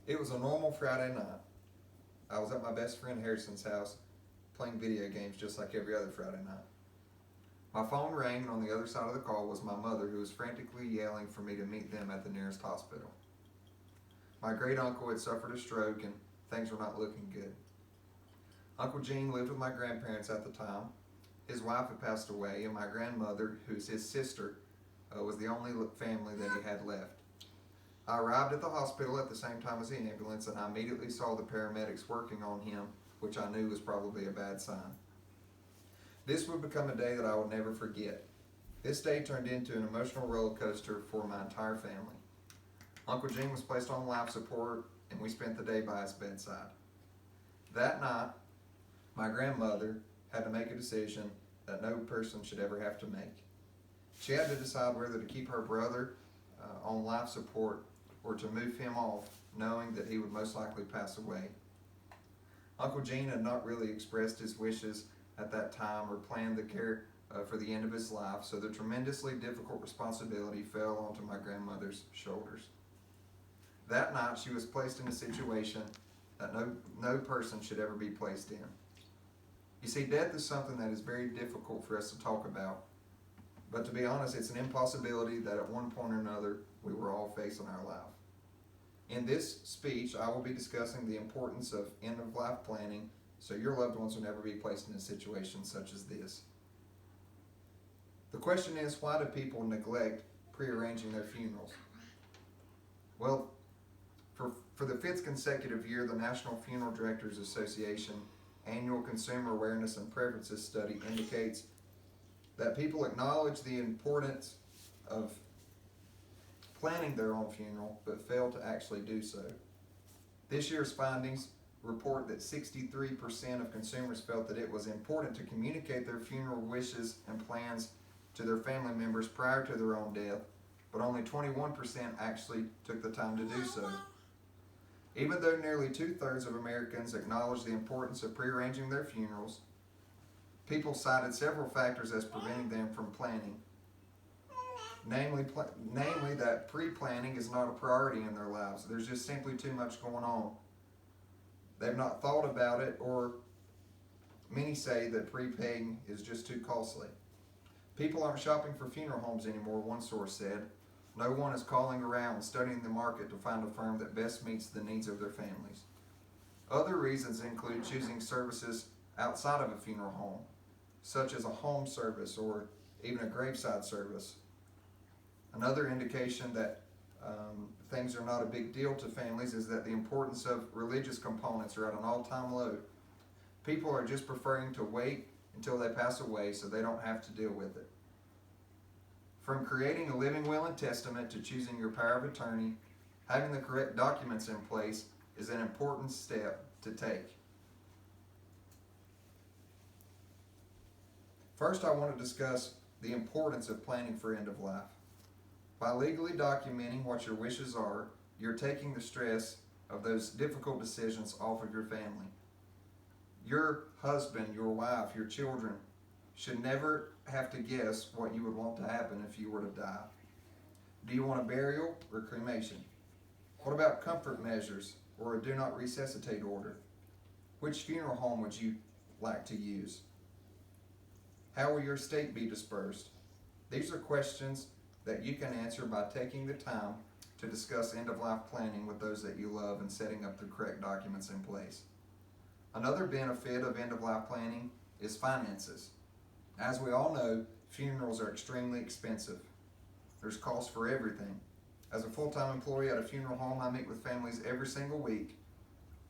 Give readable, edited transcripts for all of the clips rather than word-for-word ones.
It was a normal Friday night. I was at my best friend Harrison's house playing video games just like every other Friday night. My phone rang, and on the other side of the call was my mother, who was frantically yelling for me to meet them at the nearest hospital. My great uncle had suffered a stroke, and things were not looking good. Uncle Gene lived with my grandparents at the time. His wife had passed away, and my grandmother, who's his sister, was the only family that he had left. I arrived at the hospital at the same time as the ambulance, and I immediately saw the paramedics working on him, which I knew was probably a bad sign. This would become a day that I would never forget. This day turned into an emotional roller coaster for my entire family. Uncle Gene was placed on life support, and we spent the day by his bedside. That night, my grandmother had to make a decision that no person should ever have to make. She had to decide whether to keep her brother on life support or to move him off, knowing that he would most likely pass away. Uncle Gene had not really expressed his wishes at that time or planned the care for the end of his life, so the tremendously difficult responsibility fell onto my grandmother's shoulders. That night, she was placed in a situation that no person should ever be placed in. You see, death is something that is very difficult for us to talk about, but to be honest, it's an impossibility that at one point or another we will all face in our life. In this speech, I will be discussing the importance of end-of-life planning so your loved ones will never be placed in a situation such as this. The question is, why do people neglect prearranging their funerals? Well, for the fifth consecutive year, the National Funeral Directors Association Annual Consumer Awareness and Preferences Study indicates that people acknowledge the importance of planning their own funeral, but fail to actually do so. This year's findings report that 63% of consumers felt that it was important to communicate their funeral wishes and plans to their family members prior to their own death, but only 21% actually took the time to do so. Even though nearly 2/3 of Americans acknowledge the importance of prearranging their funerals, people cited several factors as preventing them from planning. Namely that pre-planning is not a priority in their lives. There's just simply too much going on. They've not thought about it, or many say that prepaying is just too costly. People aren't shopping for funeral homes anymore, one source said. No one is calling around studying the market to find a firm that best meets the needs of their families. Other reasons include choosing services outside of a funeral home, such as a home service or even a graveside service. Another indication that things are not a big deal to families is that the importance of religious components are at an all-time low. People are just preferring to wait until they pass away so they don't have to deal with it. From creating a living will and testament to choosing your power of attorney, having the correct documents in place is an important step to take. First, I want to discuss the importance of planning for end of life. By legally documenting what your wishes are, you're taking the stress of those difficult decisions off of your family. Your husband, your wife, your children should never have to guess what you would want to happen if you were to die. Do you want a burial or cremation? What about comfort measures or a do not resuscitate order? Which funeral home would you like to use? How will your estate be dispersed? These are questions that you can answer by taking the time to discuss end-of-life planning with those that you love and setting up the correct documents in place. Another benefit of end-of-life planning is finances. As we all know, funerals are extremely expensive. There's costs for everything. As a full-time employee at a funeral home, I meet with families every single week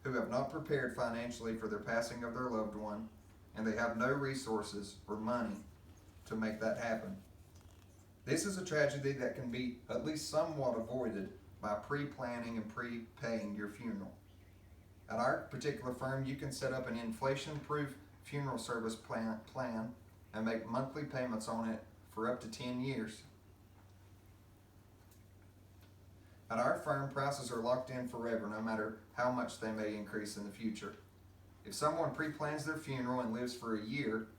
who have not prepared financially for their passing of their loved one, and they have no resources or money to make that happen. This is a tragedy that can be at least somewhat avoided by pre-planning and prepaying your funeral. At our particular firm, you can set up an inflation-proof funeral service plan and make monthly payments on it for up to 10 years. At our firm, prices are locked in forever, no matter how much they may increase in the future. If someone pre-plans their funeral and lives for a year,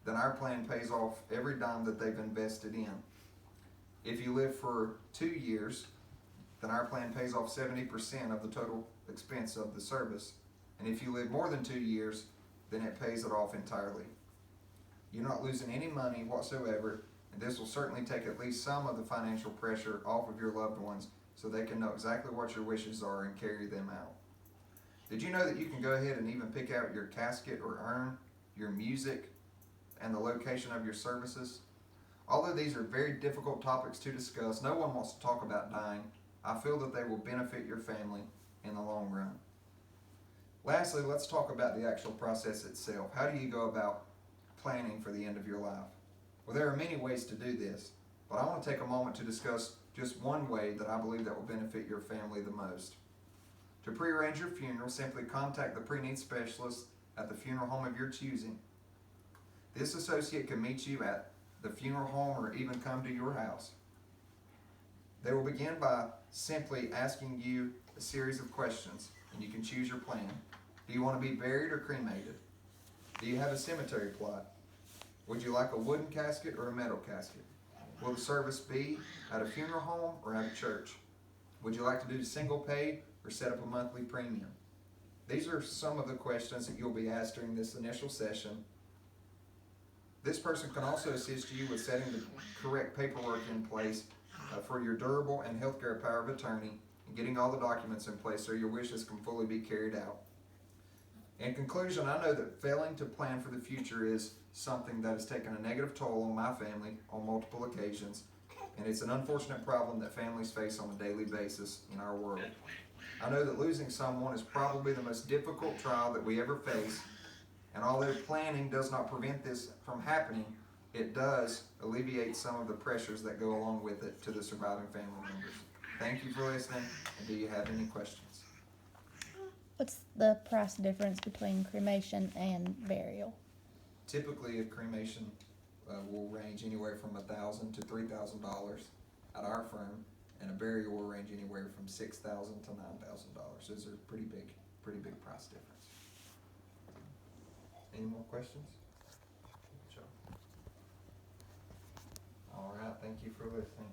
then our plan pays off every dime that they've invested in. If you live for 2 years, then our plan pays off 70% of the total expense of the service. And if you live more than 2 years, then it pays it off entirely. You're not losing any money whatsoever, and this will certainly take at least some of the financial pressure off of your loved ones so they can know exactly what your wishes are and carry them out. Did you know that you can go ahead and even pick out your casket or urn, your music, and the location of your services? Although these are very difficult topics to discuss, no one wants to talk about dying. I feel that they will benefit your family in the long run. Lastly, let's talk about the actual process itself. How do you go about planning for the end of your life? Well, there are many ways to do this, but I want to take a moment to discuss just one way that I believe that will benefit your family the most. To prearrange your funeral, simply contact the pre-need specialist at the funeral home of your choosing. This associate can meet you at the funeral home or even come to your house. They will begin by simply asking you a series of questions, and you can choose your plan. Do you want to be buried or cremated? Do you have a cemetery plot? Would you like a wooden casket or a metal casket? Will the service be at a funeral home or at a church? Would you like to do single pay or set up a monthly premium? These are some of the questions that you'll be asked during this initial session. This person can also assist you with setting the correct paperwork in place for your durable and healthcare power of attorney and getting all the documents in place so your wishes can fully be carried out. In conclusion, I know that failing to plan for the future is something that has taken a negative toll on my family on multiple occasions, and it's an unfortunate problem that families face on a daily basis in our world. I know that losing someone is probably the most difficult trial that we ever face, and although planning does not prevent this from happening, it does alleviate some of the pressures that go along with it to the surviving family members. Thank you for listening, and do you have any questions? What's the price difference between cremation and burial? Typically, a cremation will range anywhere from $1,000 to $3,000 at our firm, and a burial will range anywhere from $6,000 to $9,000. Those are pretty big price difference. Any more questions? Sure. All right. Thank you for listening.